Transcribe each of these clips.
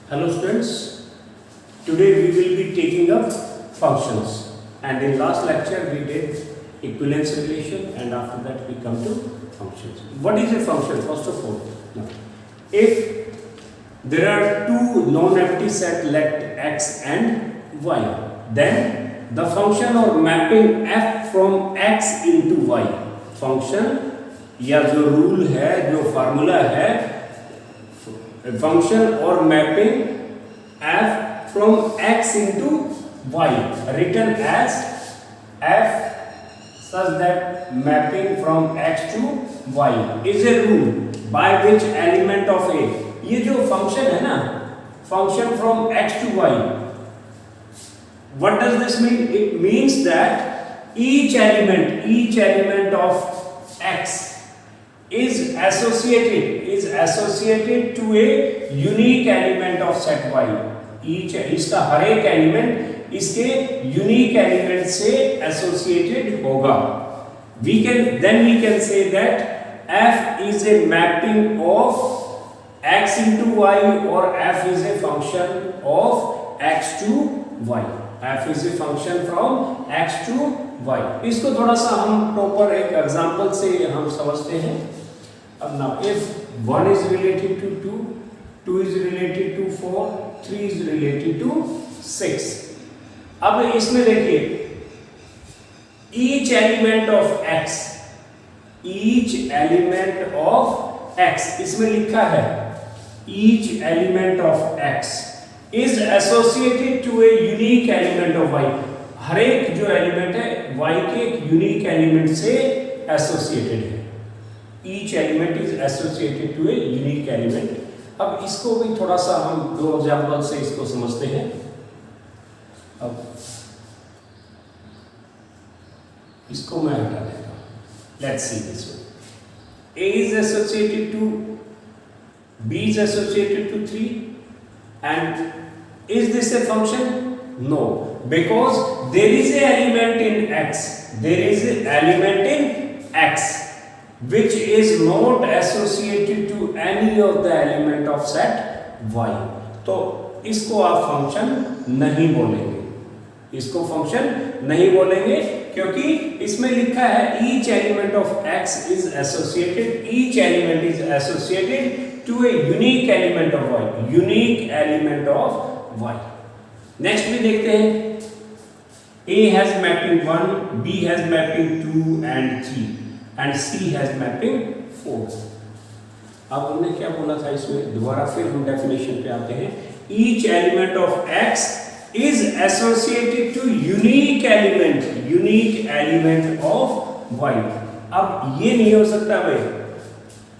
Hello students, today we will be taking up functions, and in last lecture we did equivalence relation, and after that we come to functions. What is a function? First of all, now, if there are two non-empty set let x and y, then the function or mapping f from x into y, function या जो rule है, जो formula है, function or mapping f from x into y written as f such that mapping from x to y is a rule by which element of a, ये जो function है ना, function from x to y, what does this mean? It means that each element of x is associated to a unique element of set y. इसका हर एक element इसके unique element से associated होगा. we can say that f is a mapping of x into y, or f is a function of x to y. f is a function from x to y. इसको थोड़ा सा हम proper एक example से हम समझते हैं. अब now if 1 is related to 2, 2 is related to 4, 3 is related to 6. अब इसमें देखिए each element of x, इसमें लिखा है each element of x is associated to a unique element of y. हर एक जो एलिमेंट है y के एक यूनिक एलिमेंट से एसोसिएटेड है. each element is associated to a unique element. अब इसको भी थोड़ा सा हम दो एग्जांपल से इसको समझते हैं. अब इसको मैं हटा देता हूं. Let's see this one. A is associated to B is associated to 3, and is this a function? No, because there is an element in x. There is an element in x which is not associated to any of the element of set y. तो इसको आप function नहीं बोलेंगे, इसको function नहीं बोलेंगे क्योंकि इसमें लिखा है each element of x is associated, each element is associated to a unique element of y, unique element of y. Next भी देखते हैं. A has mapping 1, B has mapping 2 and 3, and C has mapping 4. अब हमने क्या बोला था इसमें, दोबारा फिर हम डेफिनेशन पे आते हैं. Each element of x is associated to unique element of y. अब ये नहीं हो सकता भाई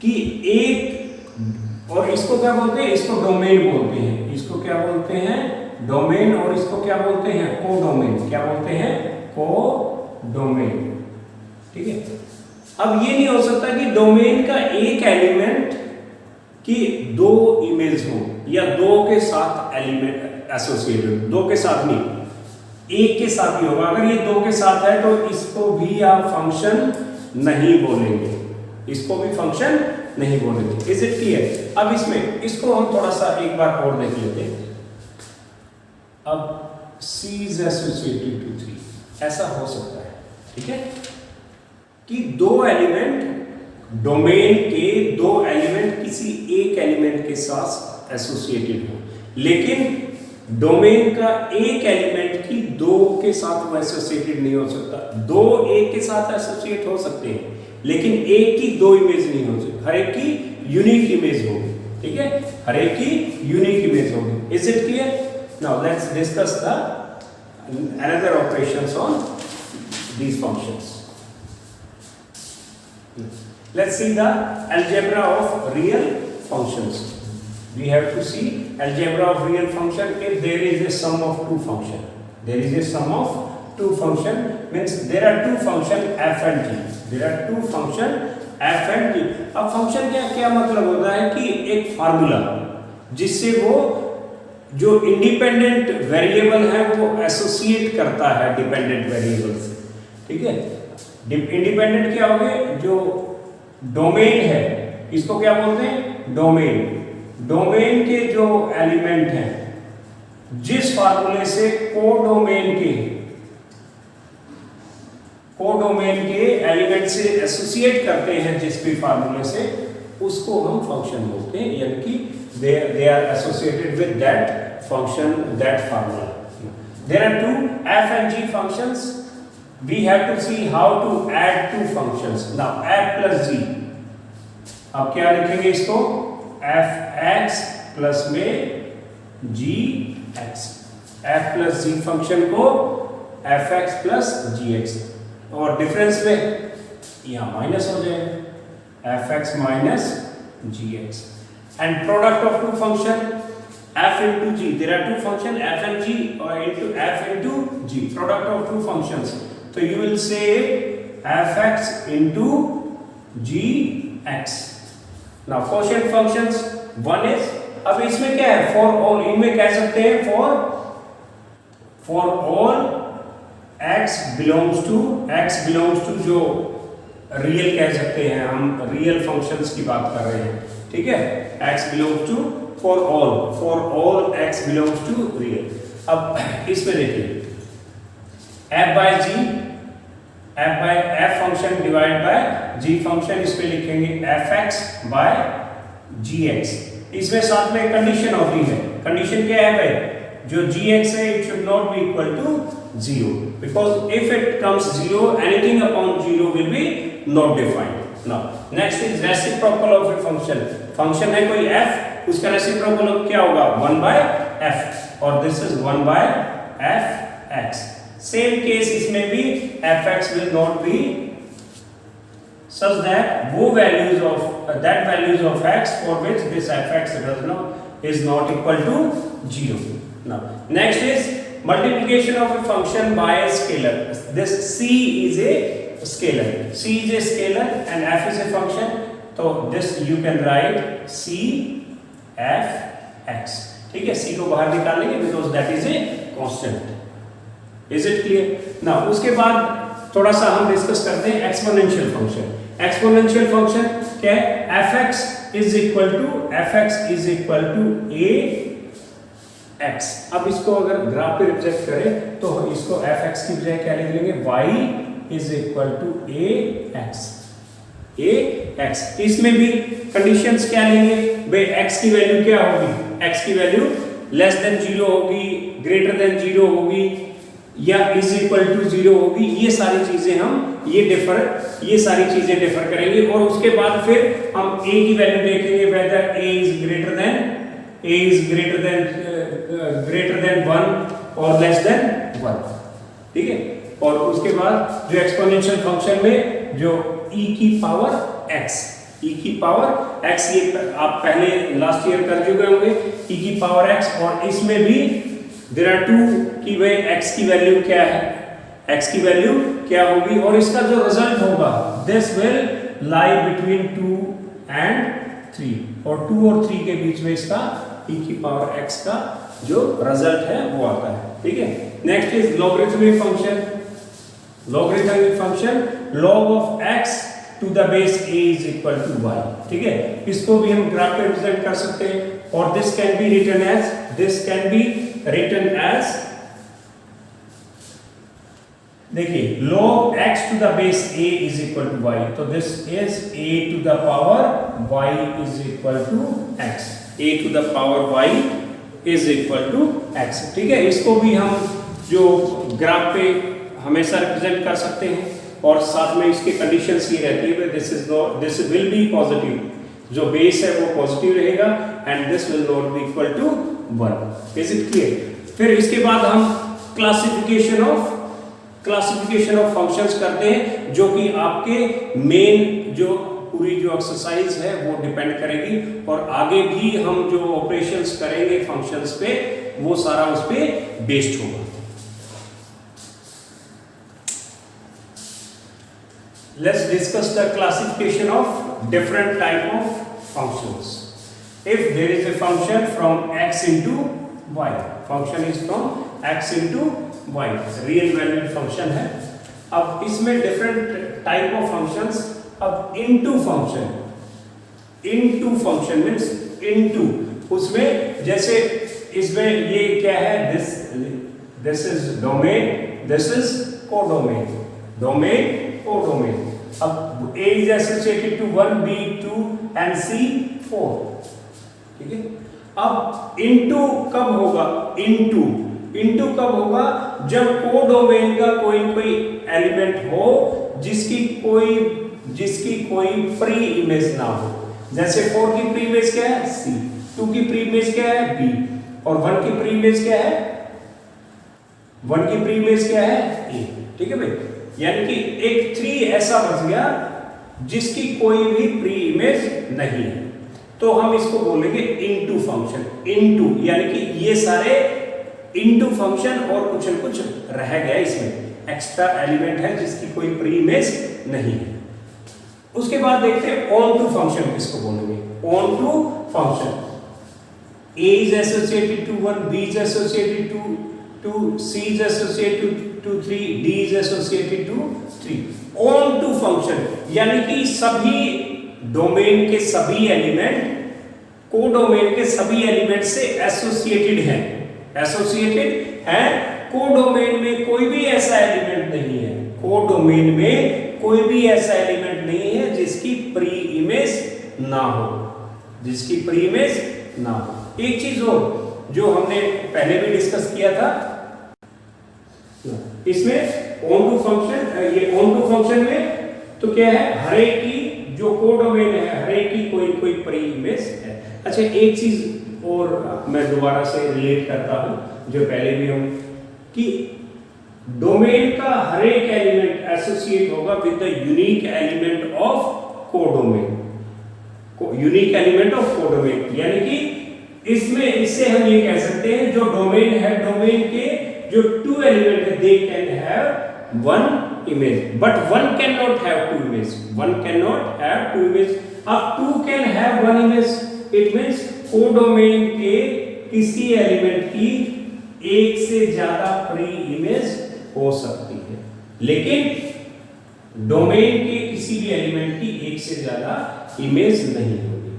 कि एक, और इसको क्या बोलते हैं, इसको डोमेन बोलते हैं, इसको क्या बोलते हैं, डोमेन, और इसको क्या बोलते हैं, कोडोमेन. क्या बोलते हैं, कोडोमेन. ठीक है. अब ये नहीं हो सकता कि डोमेन का एक एलिमेंट की दो इमेज हो या दो के साथ एलिमेंट एसोसिएटेड, दो के साथ नहीं, एक के साथ ही होगा. अगर ये दो के साथ है तो इसको भी आप फंक्शन नहीं बोलेंगे, इसको भी फंक्शन नहीं बोलेंगे. Is it clear? अब इसमें इसको हम थोड़ा सा एक बार और देख लेते हैं. अब C is associated to 3, ऐसा हो सकता है, ठीक है, कि दो एलिमेंट, डोमेन के दो एलिमेंट किसी एक एलिमेंट के साथ एसोसिएटेड हो, लेकिन डोमेन का एक एलिमेंट की दो के साथ वो एसोसिएटेड नहीं हो सकता. दो एक के साथ एसोसिएट हो सकते हैं, लेकिन एक की दो इमेज नहीं हो सकती, हर एक की यूनिक इमेज होगी. ठीक है, हर एक की यूनिक इमेज होगी. Is it clear? Now let's discuss the another operations on these functions. Let's see the algebra of real functions. We have to see algebra of real function. If there is a sum of two function, there is a sum of two function, means there are two function f and g. There are two function f and g. अब function क्या मतलब होता है कि एक formula जिससे वो जो इंडिपेंडेंट वेरिएबल है वो एसोसिएट करता है डिपेंडेंट वेरिएबल से. ठीक है, इंडिपेंडेंट क्या हो गए, जो डोमेन है इसको क्या बोलते हैं, डोमेन. डोमेन के जो एलिमेंट हैं, जिस फार्मूले से कोडोमेन के एलिमेंट से एसोसिएट करते हैं जिस भी फार्मूले से, उसको हम फंक्शन बोलते हैं, यानी कि they are associated with that function, that formula. There are two f and g functions. We have to see how to add two functions. Now f plus g, अब क्या लिखेंगे इसको? fx प्लस में gx, f plus g function को fx plus gx, और difference में यहाँ minus हो जाएगा, fx minus gx, and product of two function f into g. There are two functions f and g, or into f into g, product of two functions. So you will say fx into gx. Now quotient functions, one is, अब इसमें क्या है, for all, इनमें कह सकते हैं for all x belongs to जो real कह सकते हैं, हम रियल फंक्शंस की बात कर रहे हैं, ठीक है, x belongs to for all x belongs to real. अब इसमें देखिए f function divide by g function, इस पे लिखेंगे fx by gx. इसमें साथ में कंडीशन होती है, कंडीशन क्या है भाई, जो gx है it should not be equal to 0, because if it comes 0, anything upon 0 will be not defined. Now next is reciprocal of a function है कोई f, उसका रेसिप्रोकल क्या होगा, 1 by f, और this is 1 by fx. Same case इसमें भी fx will not be such that वो values of x for which this fx is not equal to 0. Now next is multiplication of a function by a scalar. This c is a scalar, and f is a function, so this you can write c fx, ठीक है, c को बाहर निकाल लेंगे because that is a constant. Is it clear? Now उसके बाद थोड़ा सा हम डिस्कस करते हैं एक्सपोनेंशियल फंक्शन. एक्सपोनेंशियल फंक्शन क्या है, fx is equal to ax. अब इसको अगर ग्राफ पे रिप्रेजेंट करें तो इसको fx की बजाय क्या लिख लेंगे, y is equal to ax. इसमें भी कंडीशंस क्या लेंगे भाई, x की वैल्यू क्या होगी, x की वैल्यू लेस देन 0 होगी, ग्रेटर देन 0 होगी, या इज इक्वल टू 0 होगी. ये सारी चीजें हम ये सारी चीजें डिफर करेंगे, और उसके बाद फिर हम a की वैल्यू देखेंगे weather a is greater than 1 और लेस देन 1, ठीक है. और उसके बाद जो एक्सपोनेंशियल फंक्शन में जो e की पावर x, ये आप पहले लास्ट ईयर कर चुके होंगे, e की पावर x, और इसमें भी देयर आर टू कि भाई x की वैल्यू क्या होगी, और इसका जो रिजल्ट होगा this will lie between 2 and 3, और 2 और 3 के बीच में इसका e की पावर x का जो रिजल्ट है वो आता है, ठीक है. Next is logarithmic function, log of x to the base a is equal to y, ठीक है. इसको भी हम ग्राफ पे रिप्रेजेंट कर सकते हैं, और this can be written as देखिए log x to the base a is equal to y, तो this is a to the power y is equal to x, ठीक है. इसको भी हम जो ग्राफ पे हमेशा रिप्रेजेंट कर सकते हैं, और साथ में इसके कंडीशंस ये रहती है, दिस विल बी पॉजिटिव, जो बेस है वो पॉजिटिव रहेगा, and this will not be equal to 1. Is it clear? फिर इसके बाद हम क्लासिफिकेशन ऑफ फंक्शंस करते हैं, जो कि आपके मेन जो पूरी जो एक्सरसाइज है वो डिपेंड करेगी, और आगे भी हम जो ऑपरेशंस करेंगे फंक्शंस पे वो सारा उस पे बेस्ड होगा. Let's discuss the classification of different type of functions. If there is a function from x into y, function is from x into y, real valued function है. अब इसमें different type of functions. अब into function means into, उसमें जैसे इसमें ये क्या है, this is domain, this is codomain, domain codomain. अब A is associated to 1, B 2 and C 4, ठीक है। अब इनटू कब होगा, इनटू कब होगा, जब कोडोमेन का कोई एलिमेंट हो जिसकी कोई प्री इमेज ना हो। जैसे 4 की प्री इमेज क्या है, C, 2 की प्री इमेज क्या है, B, और 1 की प्री इमेज क्या है, 1 की प्री इमेज क्या है, A, ठीक है भाई। यानी कि एक 3 ऐसा बच गया जिसकी कोई भी प्री इमेज नहीं है, तो हम इसको बोलेंगे इनटू फंक्शन। इनटू यानी कि ये सारे इनटू फंक्शन और कुछ न कुछ रह गया, इसमें एक्स्ट्रा एलिमेंट है जिसकी कोई प्री इमेज नहीं है। उसके बाद देखते हैं ऑन टू फंक्शन किसको बोलेंगे। Onto function, A is associated to 1, B is associated to 2, C is associated to 3, D is associated to 3। Onto function यानी कि सभी डोमेन के सभी एलिमेंट कोडोमेन के सभी एलिमेंट से एसोसिएटेड हैं। कोडोमेन में कोई भी ऐसा एलिमेंट नहीं है, कोडोमेन में कोई भी ऐसा एलिमेंट नहीं है जिसकी प्री इमेज ना हो, जिसकी प्री इमेज ना हो। एक चीज और जो हमने पहले भी डिस्कस किया था, इसमें ऑन टू फंक्शन, ये ऑन टू फंक्शन में तो क्या है, हर एक की जो कोडोमेन है हर एक की कोई प्री इमेज है। अच्छा, एक चीज और मैं दोबारा से रिलेट करता हूं जो पहले भी हम, कि डोमेन का हर एक एलिमेंट एसोसिएट होगा with the unique element of codomain, unique element of codomain. यानी कि इसमें इससे हम ये कह सकते हैं जो डोमेन है, डोमेन के जो 2 एलिमेंट है, they can have 1 image, but 1 can not have 2 image, 1 can not have 2 image. अब 2 can have 1 image, it means codomain के किसी एलिमेंट की एक से ज्यादा प्री इमेज हो सकती है, लेकिन डोमेन के किसी भी एलिमेंट की एक से ज्यादा इमेज नहीं होगी,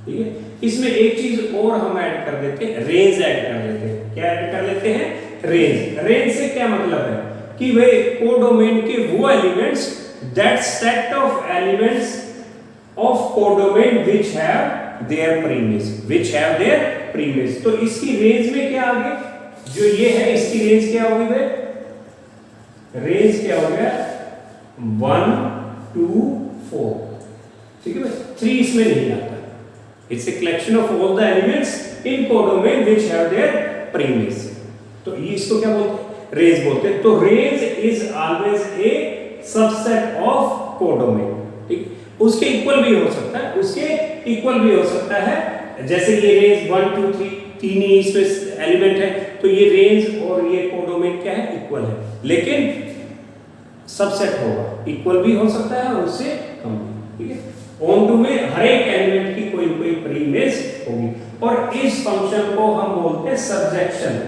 ठीक है। इसमें एक चीज और हम ऐड कर देते हैं, रेंज ऐड कर लेते हैं। क्या ऐड कर लेते हैं, रेंज। रेंज से क्या मतलब है कि भाई कोडोमेन के वो elements, that set of elements of codomain which have their premise, which have their premise. तो इसकी रेंज में क्या आ गया, जो ये है इसकी रेंज क्या होगी भाई, रेंज क्या हो गया 1 2 4, ठीक है भाई। 3 इसमें नहीं आता, it's a collection of all the elements in codomain which have their premise. तो ये इसको क्या बोलते हैं, रेंज बोलते हैं। तो range is always a subset of codomain, ठीक। उसके इक्वल भी हो सकता है, उसके इक्वल भी हो सकता है। जैसे ये रेंज 1 2 3 तीन ही इसमें एलिमेंट है, तो ये रेंज और ये कोडोमेन क्या है, इक्वल है, लेकिन सबसेट होगा, इक्वल भी हो सकता है और उससे कम भी, ठीक है। ऑन टू में हर एक एलिमेंट की कोई प्री इमेज होगी, और इस फंक्शन को हम बोलते हैं सर्जेक्शन,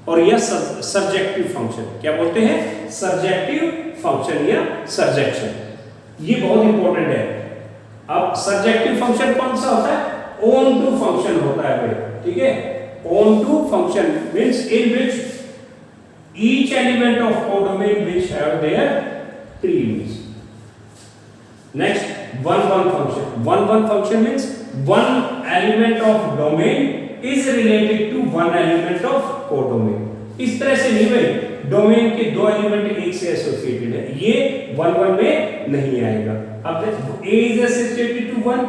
और यह सर्जेक्टिव फंक्शन। क्या बोलते हैं, सर्जेक्टिव फंक्शन या सर्जेक्शन। ये बहुत इंपॉर्टेंट है। अब सर्जेक्टिव फंक्शन कौन सा होता है, ऑन टू फंक्शन होता है, ठीक है। Onto function means in which each element of codomain which have their pre-image. Next, one-one function. One-one function means one element of domain is related to one element of codomain. इस तरह से नहीं भाई, domain के 2 element एक से associated है, ये 1-1 में नहीं आएगा। अब देखो, A is associated to 1,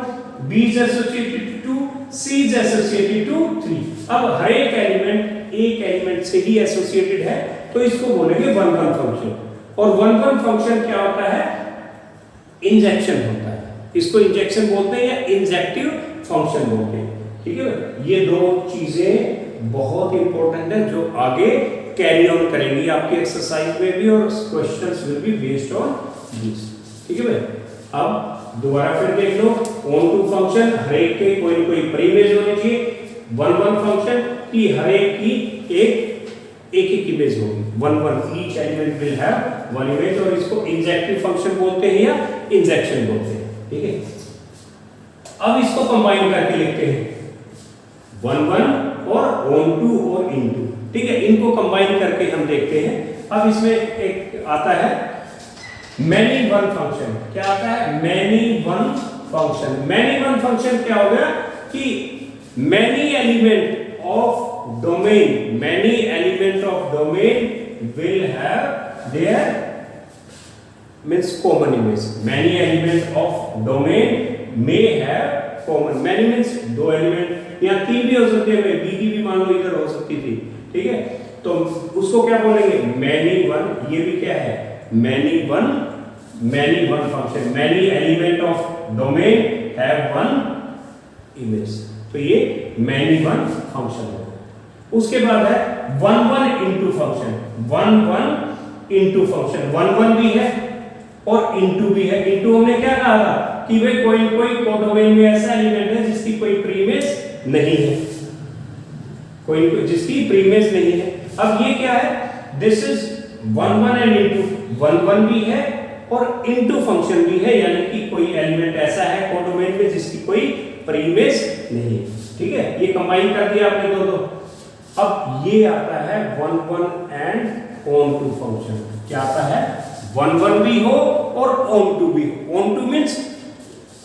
B is associated to 2, C is associated to 3। अब हर एक एलिमेंट एक एलिमेंट से ही एसोसिएटेड है, तो इसको बोलेंगे 1-1 फंक्शन। और 1-1 फंक्शन क्या होता है, इंजेक्शन होता है, इसको इंजेक्शन बोलते हैं या इंजेक्टिव फंक्शन बोलते हैं, ठीक है। ये 2 चीजें बहुत इंपॉर्टेंट है जो आगे कैरी ऑन करेंगी आपकी एक्सरसाइज में भी, और questions will be based on this, ठीक है भाई। अब दोबारा फिर देख लो, ऑन टू फंक्शन हर एक के कोई प्री इमेज होनी चाहिए। 1-1 फंक्शन की हर एक की एक इमेज होगी, 1-1 each element will have 1 image, और इसको इंजेक्टिव फंक्शन बोलते हैं या इंजेक्शन बोलते हैं, ठीक है। अब इसको कंबाइन करके लिखते हैं, 1 और onto और into, ठीक है, इनको कंबाइन करके हम देखते हैं। अब इसमें एक आता है many one फंक्शन। क्या आता है? many one function. many one function क्या हो गया कि many element of domain will have their means common image। many element of domain may have common। many means दो एलिमेंट, या तीन भी हो सकते हैं, बी की भी मान लो इधर हो सकती थी, ठीक है, तो उसको क्या बोलेंगे? many one। ये भी क्या है? many one function. many element of domain have one image, तो ये many one फंक्शन होगा। उसके बाद है one into function. one into function, one भी है और into भी है। into हमने क्या कहा था कि भाई कोई कोडोमेन में ऐसा एलिमेंट है जिसकी कोई प्रीमिस नहीं है, कोई जिसकी प्रीमिस नहीं है। अब ये क्या है? This is one and into। one भी है और into फंक्शन भी है, यानी कि कोई एलिमेंट ऐसा है कोडोमेन में जिसकी कोई प्रीमिस नहीं है, ठीक है। ये कंबाइन कर दिया आपने दो। अब ये आता है one एंड onto फंक्शन। क्या आता है? one भी हो और onto भी हो। onto मींस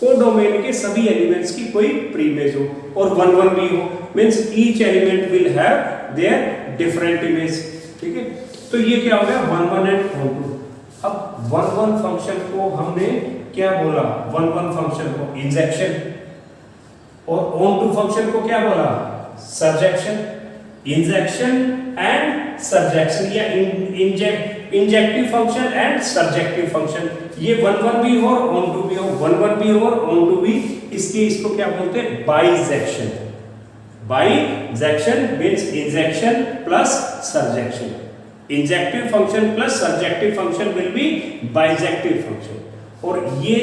कोडोमेन के सभी एलिमेंट्स की कोई प्रीमिस हो, और one भी हो means each element will have their different image, ठीक है। तो ये क्या हो गया? one and onto। अब one फंक्शन को हमने क्या बोला? one फंक्शन को इंजेक्शन, और onto फंक्शन को क्या बोला? सर्जेक्शन। इंजेक्शन एंड सर्जेक्शन, या injective function and surjective function. ये one भी हो और onto भी हो, one भी हो और onto भी, इसलिए इसको क्या बोलते हैं? Bijection. Bijection means injection plus surjection. Injective function plus surjective function will be bijective function. और ये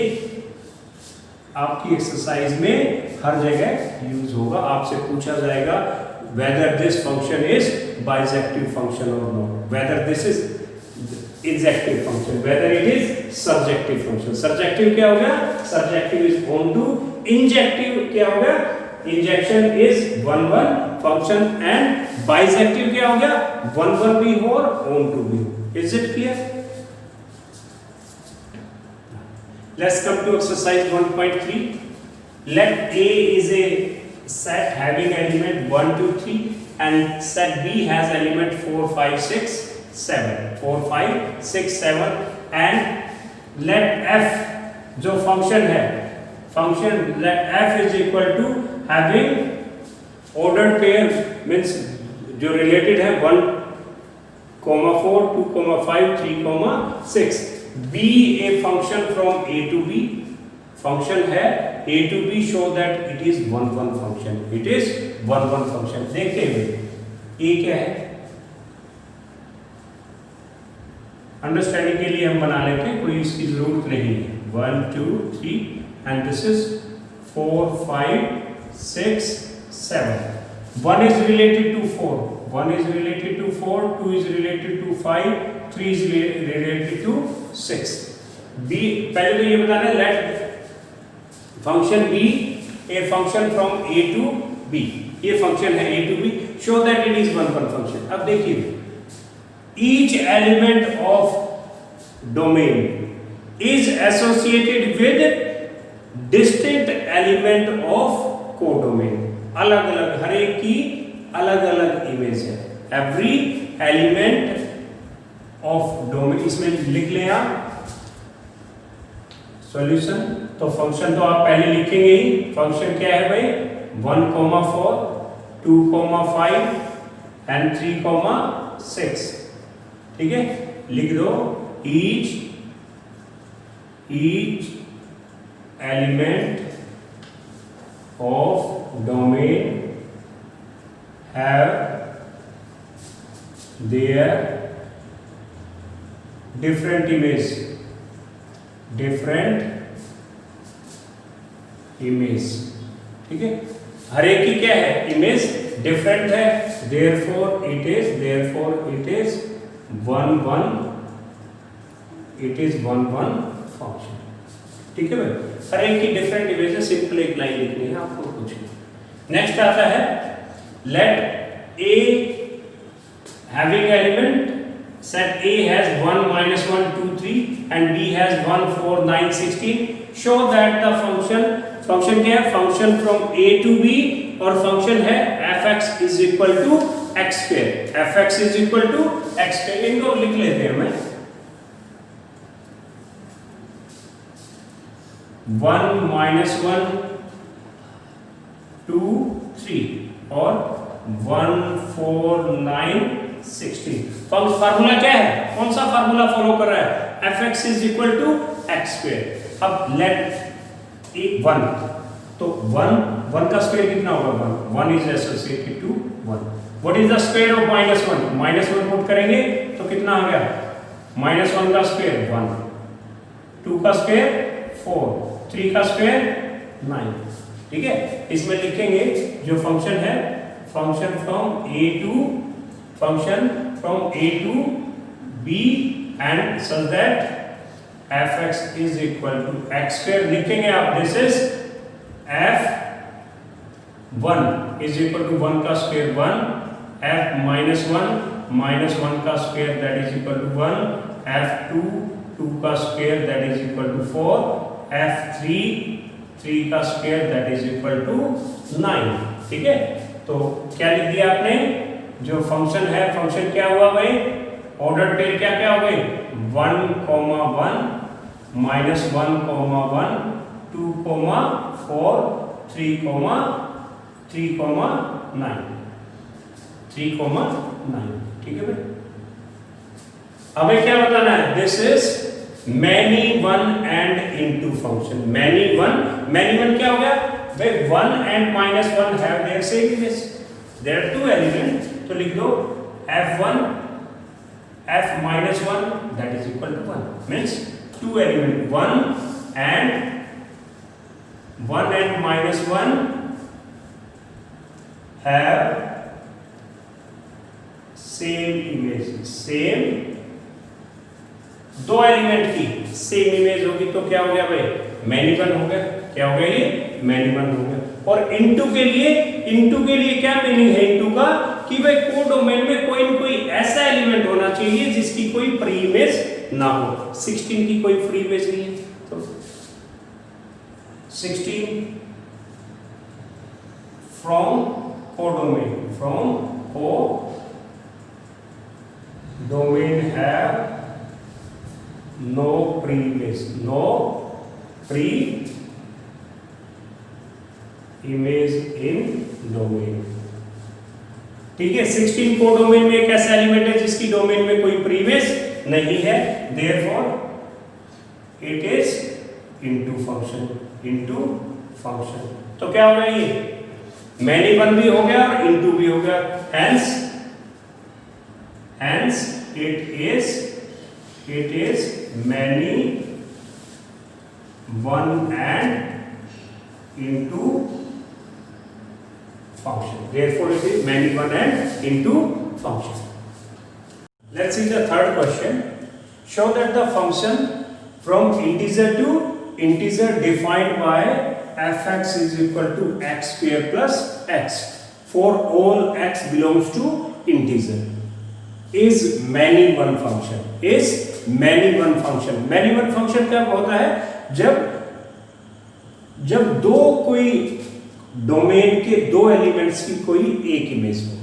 आपकी एक्सरसाइज में हर जगह यूज होगा। आपसे पूछा जाएगा whether this function is bisective function or not, whether this is injective function, whether it is surjective function। surjective क्या हो गया? surjective is onto। injective क्या हो गया? injection is one function, and bisective क्या हो गया? one भी हो और onto भी हो। is it clear? let's come to exercise 1.3। let A is a set having element 1 2 3 and set B has element 4 5 6 7 4 5 6 7 and let F जो फंक्शन है, function let F is equal to having ordered pair means जो related है 1 4 2 5 3 6। B a function from A to B, function है A to B, show that it is one function, it is one function। देखते हुए A क्या है, understanding के लिए हम बना लेते हैं, कोई इसकी जरूरत नहीं है। 1 2 3 and this is 4 5 6 7। 1 is related to 4, 1 is related to 4, 2 is related to 5, 3 is related to 6। B पहले तो ये बताना है let function B a function from A to B, ये फंक्शन है A to B, show that it is one function। अब देखिए each element of domain is associated with distinct element of codomain। अलग अलग, हर एक की अलग अलग इमेज है। every element of domain, इसमें लिख लें आप सॉल्यूशन। तो फंक्शन तो आप पहले लिखेंगे ही, फंक्शन क्या है भाई? 1 4 2 5 एंड 3 6, ठीक है। लिख दो each element of domain have their different image, ठीक है। हर एक की क्या है? इमेज डिफरेंट है, therefore it is one function, ठीक है भाई। हर एक की डिफरेंट इमेज है, सिंपल एक लाइन लिखनी है आपको, कुछ नहीं। नेक्स्ट आता है let A having element, set A has 1, minus 1, 2, 3 and B has 1, 4, 9, 16. Show that the function क्या है, function from A to B और function है fx is equal to x square, fx is equal to x square. इनको लिख लेते हैं मैं 1, minus 1, 2, 3 और 1, 4, 9, 16. फार्मूला क्या है, कौन सा फार्मूला फॉलो कर रहा है, fx is equal to x square. अब लेट 1, तो 1 का स्क्वायर कितना होगा, 1 is associated to 1. What is the square of -1, -1 put करेंगे तो कितना आ गया, -1 का स्क्वायर 1, 2 का स्क्वायर 4, 3 का स्क्वायर 9. ठीक है, इसमें लिखेंगे जो फंक्शन है, function from A to B and such that fx is equal to x square. लिखेंगे आप, this is f1 is equal to 1 का स्क्वायर 1, f minus 1 का square that is equal to 1, f2 2 का square that is equal to 4, f3 3 का square that is equal to 9. ठीक है, तो क्या लिख दिया आपने, जो फंक्शन है, फंक्शन क्या हुआ भाई, ऑर्डर पेयर क्या क्या हो गए, 1, 1, minus 1, 1, 2, 4, 3, 9. ठीक है भाई. हमें क्या बताना है, this is many one and into function. many one क्या हो गया भाई, 1 and -1 have their same image. There are two elements, तो लिख दो f1 f minus 1 that is equal to 1, means two element 1 and minus 1 have same image. same, दो element की same image होगी तो क्या हो गया भाई, मैनी वन हो गया. क्या हो गया, ये मैनी वन हो गया. और इनटू के लिए क्या मीनिंग है इनटू का, कि भाई कोडोमेन में कोई न कोई ऐसा एलिमेंट होना चाहिए जिसकी कोई फ्री इमेज ना हो. 16 की कोई फ्री इमेज नहीं है, तो 16 from codomain, have no free image, in domain. ठीक है, 16 कोडोमेन में एक ऐसा एलिमेंट है जिसकी डोमेन में कोई फ्री इमेज नहीं है, therefore it is into function. तो क्या हो रहा है, ये मैनी वन भी हो गया और इनटू भी हो गया. Hence it is many one and into function. Therefore, it is many one and into function. Let's see the third question. Show that the function from integer to integer defined by fx is equal to x square plus x for all x belongs to integer is many one function. Many one function क्या होता है, जब दो कोई domain के दो elements की कोई एक इमेज हो,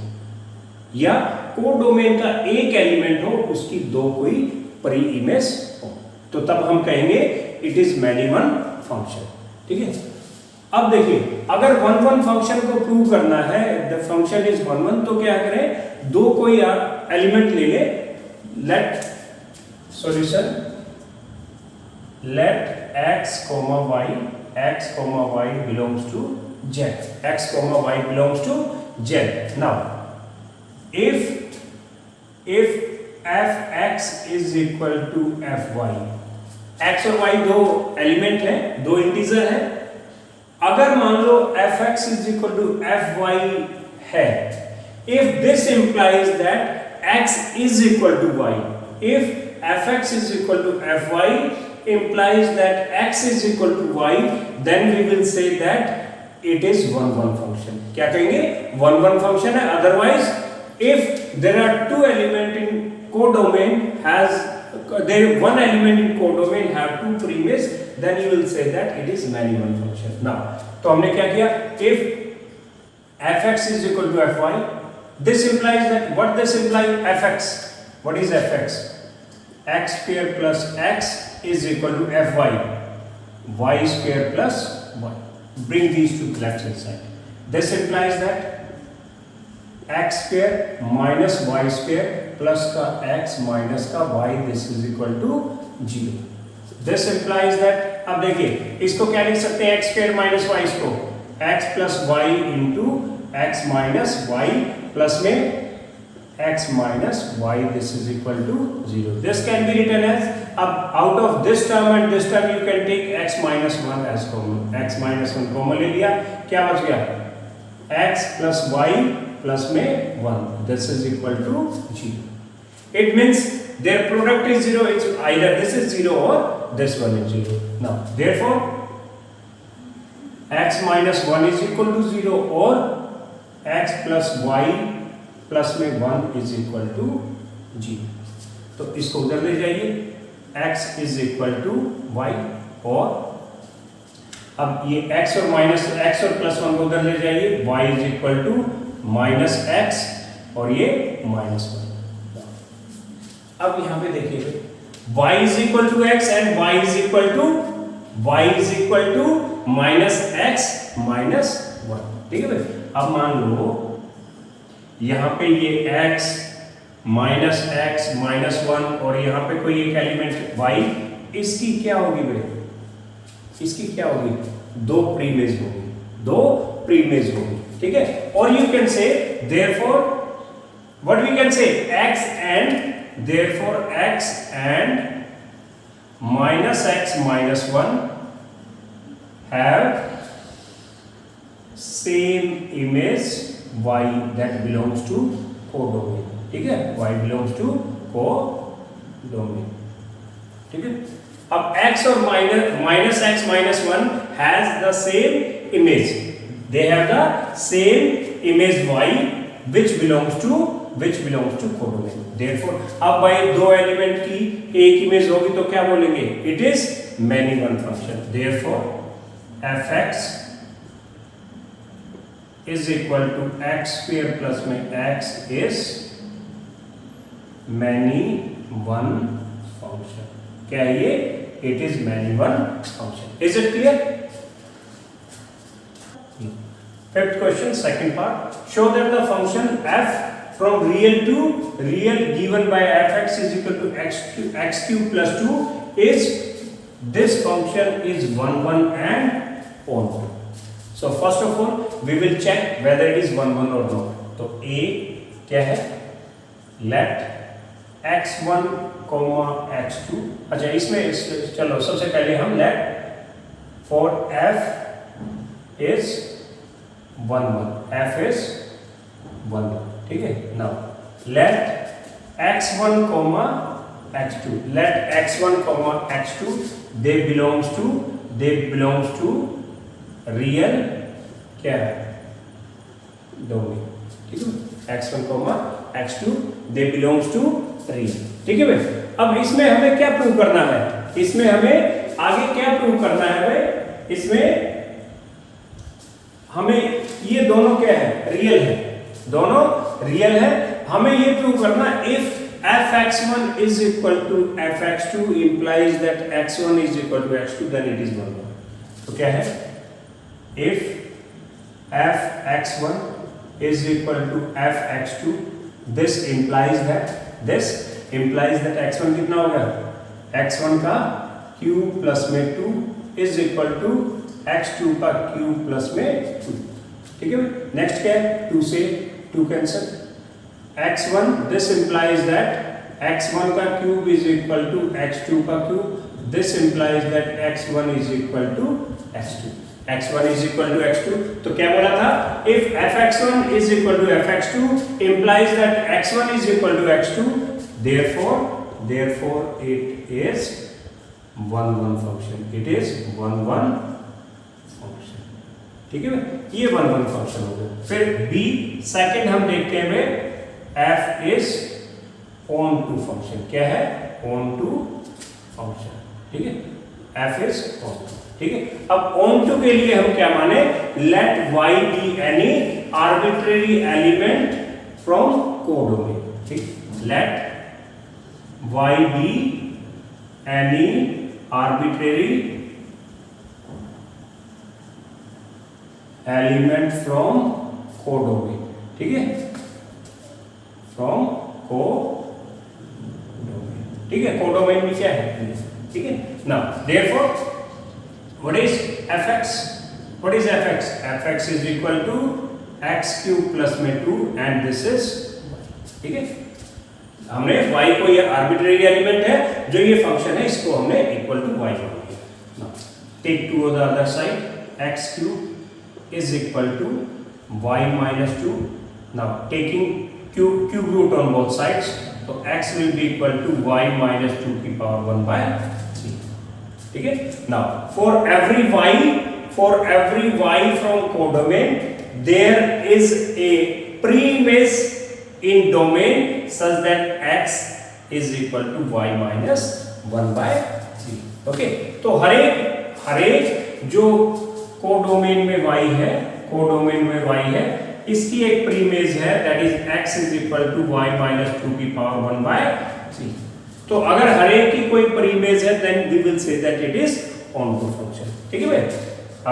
या कोडोमेन का एक एलिमेंट हो उसकी दो कोई परी इमेज हो, तो तब हम कहेंगे it is many one function. ठीक है, अब देखिए, अगर वन फंक्शन को प्रूव करना है, द फंक्शन इज वन, तो क्या करें, दो कोई एलिमेंट ले ले, late x, y belongs to z. x, y belongs to z. Now, if fx is equal to fy, x और y दो एलिमेंट है, दो इंटीजर है. अगर मान लो fx is equal to fy है, if this implies that x is equal to y, if fx is equal to fy implies that x is equal to y, then we will say that it is 1 1 function. क्या कहेंगे? 1 1 function है. Otherwise, if there are two element in codomain has there one element in codomain have two premise, then you will say that it is many one function. Now, तो हमने क्या किया? If fx is equal to fy, this implies that what this implies? Fx. What is fx? X square plus x is equal to fy. Y square plus y. Bring these two left hand side. This implies that x square minus y square plus का x minus का y, this is equal to 0. This implies that, अब देखिए इसको क्या लिख सकते हैं? x square minus y, इसको x plus y into x minus y plus में x minus y, this is equal to 0. This can be written as, अब out of this term and this term you can take x minus 1 as common. x minus 1 common ले लिया, क्या बच गया? x plus y plus में 1, this is equal to 0. It means their product is 0. It's either this is 0 or this one is 0. Now, therefore, x minus 1 is equal to 0 or x plus y plus में 1 is equal to 0. तो इसको उधर ले जाइए, x is equal to y, और अब ये x और माइनस x और प्लस 1 को उधर ले जाइए, y is equal to minus x और ये माइनस 1. अब यहाँ पे देखिए y is equal to x and y is equal to minus x minus 1. ठीक है भाई. अब मान लो यहाँ पे ये x माइनस x माइनस 1 और यहाँ पे कोई एक एलिमेंट y, इसकी क्या होगी भाई? इसकी क्या होगी? दो प्रीमेज होगी. ठीक है. और you can say therefore what we can say, x and therefore x and minus x minus 1 have same image y that belongs to codomain. ठीक है. y belongs to codomain. ठीक है. अब x और minus x minus 1 has the same image. They have the same image y which belongs to codomain. Therefore, अब भाई दो element की एक इमेज होगी तो क्या बोलेंगे? It is many one function. Therefore, fx is equal to x square plus में x is many one function. क्या है ये? It is many one function. Is it clear? Fifth question, second part. Show that the function f from real to real given by fx is equal to x cube plus 2 is, this function is 1 1 and onto. So first of all we will check whether it is 1 1 or not. तो a क्या है? Let x1 x2. अच्छा इसमें चलो सबसे पहले हम let for f is 1 1, f is 1 1. ठीक है. Now let x1 x2, let x1 x2 they belongs to real क्या है? डोमेन. ठीक है. x1 x2 they belongs to real. ठीक है भाई. अब इसमें हमें क्या प्रूव करना है? इसमें हमें आगे क्या प्रूव करना है भाई? इसमें हमें ये दोनों क्या है? रियल है. दोनों रियल है. हमें ये प्रूव करना, if fx1 is equal to fx2 implies that x1 is equal to x2, then it is 1 1. तो क्या है? If fx1 is equal to fx2, this implies that x1 कितना होगा? x1 का क्यूब प्लस में 2 is equal to x2 का cube plus में 2. ठीक है. नेक्स्ट क्या है? 2 से 2 cancel. x1, this implies that x1 का cube is equal to x2 का cube. This implies that x1 is equal to x2. x1 is equal to x2. तो क्या बोला था? If fx1 is equal to fx2 implies that x1 is equal to x2. Therefore it is 1 1 function. It is 1 1 function. ठीक है भाई, ये 1 1 function हो गया। फिर बी सेकंड हम देखते हैं भाई f is onto function. क्या है? ऑन टू फंक्शन, ठीक है, एफ इज ऑन टू, ठीक है। अब ऑन टू के लिए हम क्या माने? Let Y be any arbitrary element from codomain, ठीक, let Y be any arbitrary element from codomain, ठीक है, फ्रॉम कोडोमेन, ठीक है। कोडोमेन में क्या है? ठीक है। Now therefore what is fx? What is fx? fx is equal to x cube plus में 2 एंड दिस इज, ठीक है। हमने y को, ये आर्बिट्रेरी एलिमेंट है, जो ये फंक्शन है इसको हमने इक्वल टू y मान लिया। Now take 2 on the other side, x cube is equal to y minus 2. Now taking cube root on both sides, so x will be equal to y minus 2 की power 1 by 3, ठीक है। Now for every y from codomain there is a preimage in domain such that x is equal to y minus 1 by 3, okay। तो हर एक जो codomain में y है, codomain में y है, इसकी एक प्रीमेज है, that is x is equal to y minus 2 की पावर 1 बाय 3। तो अगर हर एक की कोई प्रीमेज है then we will say that it is onto function, ठीक है भाई।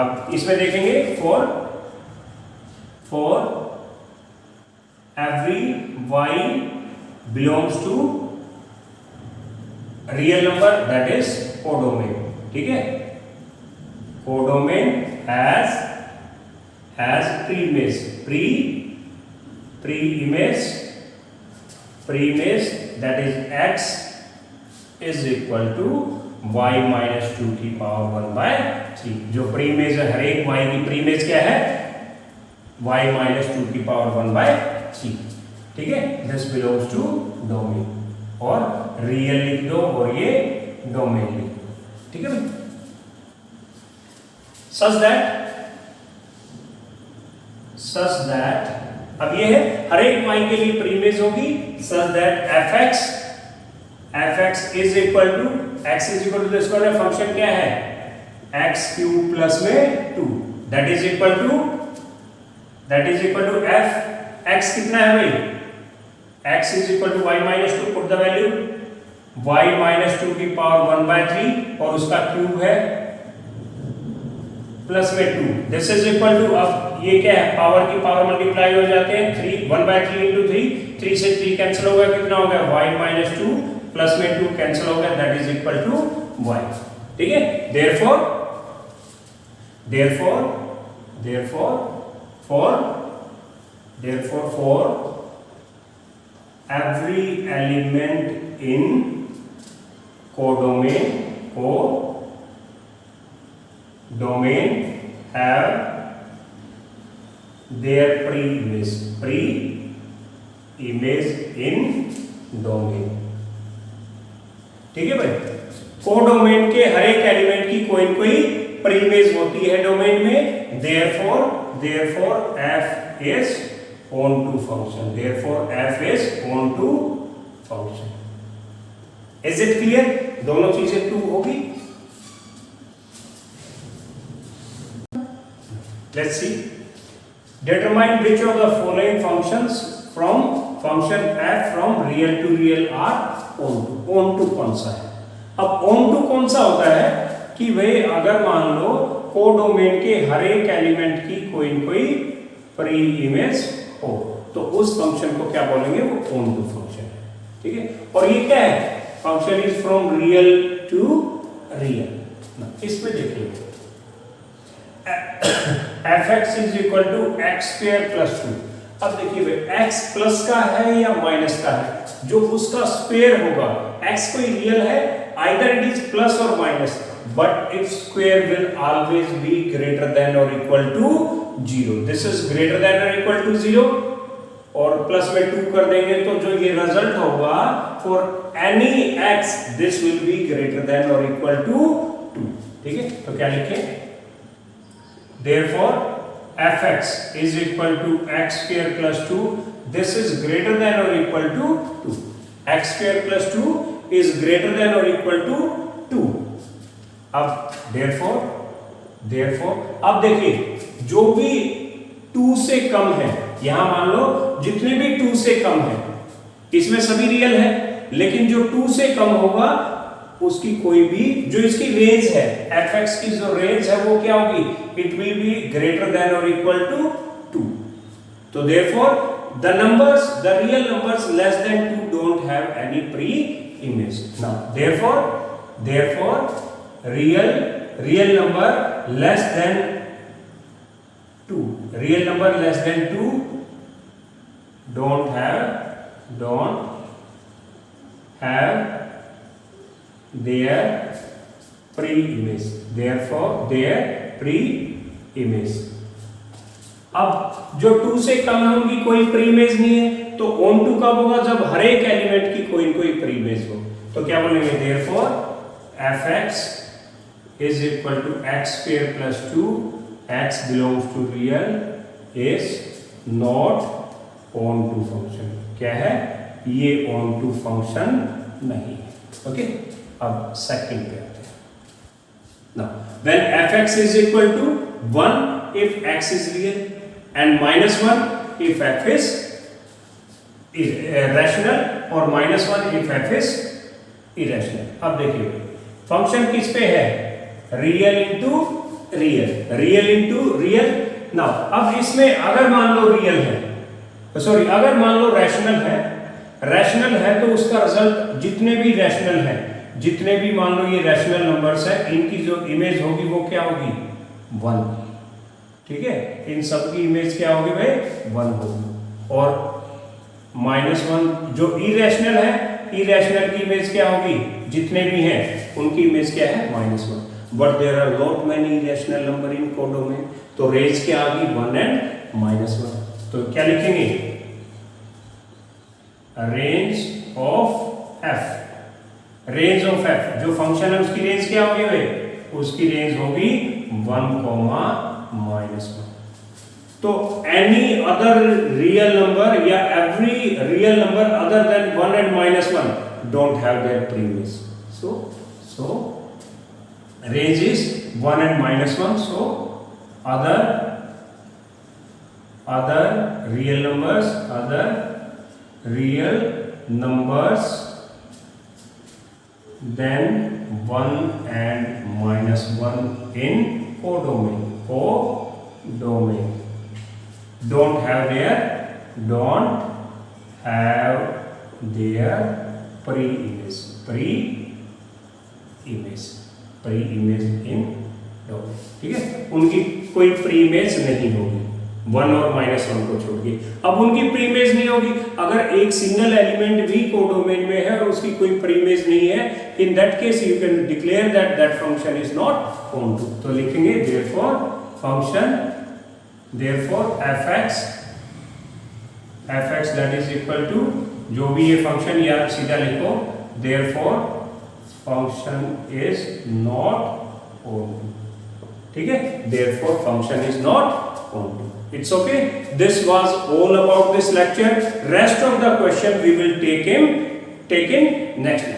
अब इसमें देखेंगे for every y belongs to real number that is codomain, ठीक है। Codomain has preimage that is x is equal to y minus 2 की power 1 by 3। जो प्रीमेज है, हर एक y की प्रीमेज क्या है? y minus 2 की पावर 1 by 3, ठीक है। दिस बिलोंग्स टू डोमेन, और रियल लिख दो और ये डोमेन लिख दो, ठीक है भाई। such that अब ये है हर एक y के लिए प्रीमेज होगी, such that fx is equal to x is equal to the square of function क्या है? x क्यूब प्लस में 2 that is equal to f। x कितना है भाई? x is equal to y minus 2, put the value y minus 2 की power 1 by 3 और उसका cube है प्लस में 2, दिस इज इक्वल टू, अब ये क्या है? पावर की पावर मल्टीप्लाई हो जाते हैं, 3 1 by 3 into 3 से 3 कैंसिल हो गया, कितना हो गया? y minus 2 प्लस में 2 कैंसिल हो गया, that is equal to y, ठीक है। therefore for every element in codomain have their preimage in domain, ठीक है भाई। कोडोमेन के हर एक एलिमेंट की कोई न कोई प्रीमेज होती है डोमेन में, therefore f is on to function, is it clear? दोनों चीजें ट्रू होगी। Let's see. Determine which of the following functions from function f from real to real are on to. On to कौन सा है? अब on to कौन सा होता है कि भाई अगर मान लो कोडोमेन के हर एक एलिमेंट की कोई न कोई प्री इमेज हो, तो उस फंक्शन को क्या बोलेंगे? वो on to फंक्शन है, ठीक है। और ये क्या है? Function is from real to real. इसमें देखिए fx is equal to x square plus 2। अब देखिए भाई x प्लस का है या माइनस का है, जो उसका स्क्वायर होगा, x कोई रियल है, either it is plus or minus, but its square will always be greater than or equal to 0। this is greater than or equal to 0 और प्लस में 2 कर देंगे तो जो ये रिजल्ट होगा for any x this will be greater than or equal to 2, ठीक है। तो क्या लिखें? fx is equal to x square plus 2, this is greater than or equal to 2. x square plus 2 is greater than or equal to 2. अब therefore अब देखिए जो भी 2 से कम है, यहां मान लो जितने भी 2 से कम है इसमें सभी रियल है, लेकिन जो 2 से कम होगा उसकी कोई भी जो इसकी रेंज है fx की जो रेंज है वो क्या होगी, it will be greater than और इक्वल टू 2. तो therefore the real numbers less than 2 don't have any pre-image. Now therefore real number less than 2 don't have their pre-image. Therefore their pre-image. अब जो 2 से कम है उनकी कोई प्री-इमेज नहीं है, तो ऑन टू कब होगा, जब हर एक एलिमेंट की कोई प्री-इमेज हो. तो क्या बोलेंगे, therefore fx is equal to x square plus 2, x belongs to real is not on to function. क्या है, ये on to function नहीं है. ओके, अब सेकंड पे आते हैं. Now when fx is equal to 1 if x is real and -1 if f is rational or -1 if f is irrational. अब देखिए फंक्शन किस पे है, रियल इंटू रियल. नाउ अब इसमें अगर मान लो रियल है, सॉरी अगर मान लो रैशनल है तो उसका रिजल्ट जितने भी रैशनल है, जितने भी मान लो ये रैशनल नंबर्स है, इनकी जो इमेज होगी वो क्या होगी, 1. ठीक है, इन सब की इमेज क्या होगी भाई, 1 होगी. और -1 जो इरेशनल है, इरेशनल की इमेज क्या होगी, जितने भी हैं उनकी इमेज क्या है, -1. But there are not many irrational number in codomain, तो रेंज क्या आ गई, 1 and -1. तो क्या लिखेंगे, रेंज ऑफ f जो फंक्शन है उसकी रेंज क्या होगी भाई, उसकी रेंज होगी 1, -1. तो एनी अदर रियल नंबर या every real number other than 1 and -1 don't have their pre-image. So range is 1 and -1. So other real numbers then 1 and -1 in codomain don't have their pre-image in domain. ठीक है, उनकी कोई preimage नहीं होगी 1 और -1 को छोड़ के. अब उनकी प्री-इमेज नहीं होगी अगर एक सिंगल एलिमेंट भी कोडोमेन में है और उसकी कोई प्री-इमेज नहीं है, in that case you can declare that function is not onto. तो लिखेंगे therefore fx that is equal to जो भी ये फंक्शन या सीधा लिखो, therefore function is not on to. ठीक है, therefore function is not on to. It's okay. This was all about this lecture. Rest of the question we will take in next lecture.